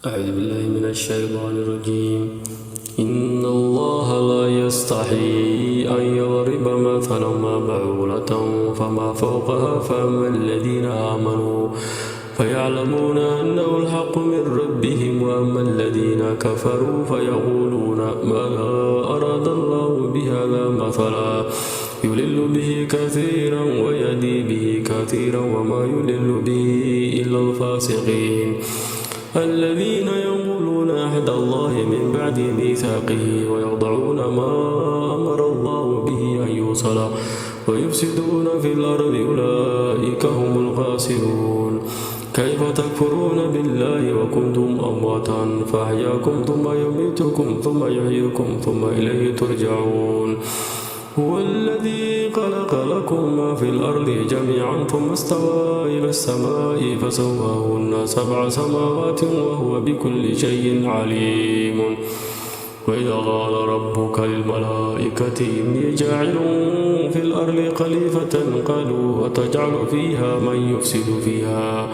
أعوذ بالله من الشيطان الرجيم. إن الله لا يستحيي أن يضرب مثلا ما بعولة فما فوقها فأما الذين آمنوا فيعلمون أنه الحق من ربهم وأما الذين كفروا فيقولون ماذا أراد الله بهذا مثلا يضل به كثيرا ويهدي به كثيرا وما يضل به إلا الفاسقين الذين ينقضون عهد الله من بعد ميثاقه ويضعون ما أمر الله به أن يوصل ويفسدون في الأرض أولئك هم الخاسرون. كيف تكفرون بالله وكنتم أمواتا فأحياكم ثم يميتكم ثم يحييكم ثم إليه ترجعون. هو الذي خلق لكم ما في الأرض جميعا ثم استوى إلى السماء فسواهن 7 سماوات وهو بكل شيء عليم. وإذا قال ربك للملائكة إني جاعل في الأرض خليفة قالوا أتجعل فيها من يفسد فيها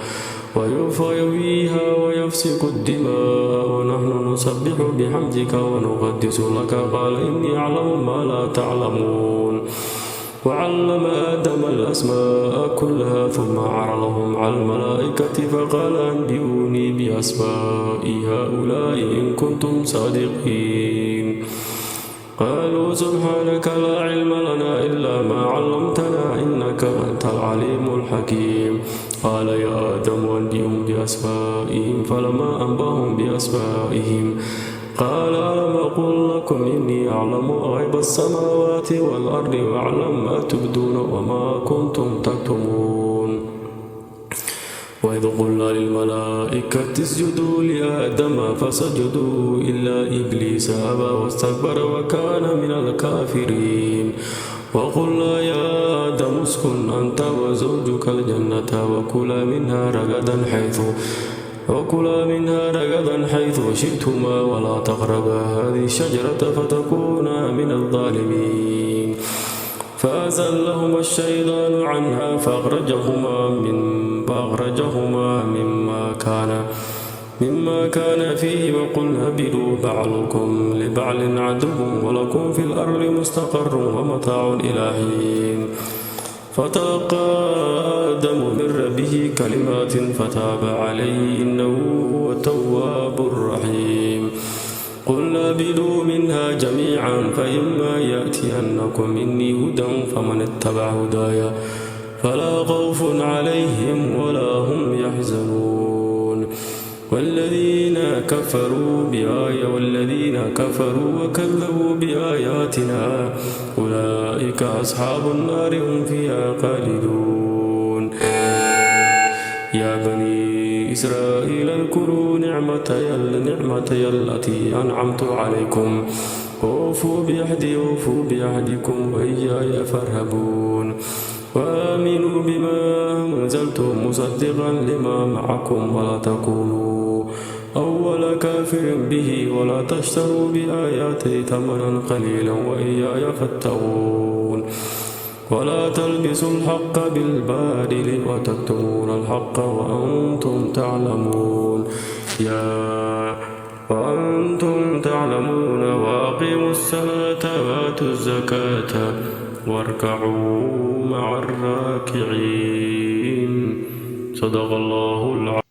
ويفسد ويسفك الدماء ونحن نسبح بحمدك ونقدس لك قال إني أعلم ما لا تعلمون. وعلم آدم الأسماء كلها ثم عرضهم على الملائكة فقال أنبئوني بأسماء هؤلاء إن كنتم صادقين. قالوا سبحانك لا علم لنا إلا ما علمتنا إنك أنت العليم الحكيم. قال يا آدم أنبئهم بأسمائهم فلما أنبأهم بأسمائهم قال ألم أقل لكم إني أعلم غيب السماوات والأرض وأعلم ما تبدون وما كنتم تكتمون. وإذ قلنا للملائكة اسجدوا لآدم فسجدوا إلا إبليس أبى واستكبر وكان من الكافرين. وقلنا يا آدم اسكن أنت وزوجك الجنة وكلا منها رغدا حيث شئتما ولا تقربا هذه الشجرة فتكونا من الظالمين. فأزلهما الشيطان عنها فأخرجهما مما كان فيه وقلنا اهبطوا بعضكم لبعض عدو ولكم في الأرض مستقر ومتاع إلى حين. فتلقى آدم من ربه كلمات فتاب عليه إنه هو التواب الرحيم. قلنا اهبطوا منها جميعا فإما يأتينكم مني هدى فمن اتبع هداي فلا خوف عليهم ولا هم يحزنون. والذين كفروا وكذبوا بآياتنا أولئك أصحاب النار هم فيها خالدون. يا بني إسرائيل اذكروا نعمتي التي أنعمت عليكم وأوفوا بعهدكم وإياي فارهبون. وآمنوا بما أنزلت مصدقا لما معكم ولا تكونوا أول كافر به ولا تشتروا بآياتي ثمنا قليلا وإياي فاتقون. ولا تلبسوا الحق بالباطل وتكتمون الحق وأنتم تعلمون. وأقيموا الصلاة وآتوا الزكاة واركعوا مع الراكعين. صدق الله العظيم.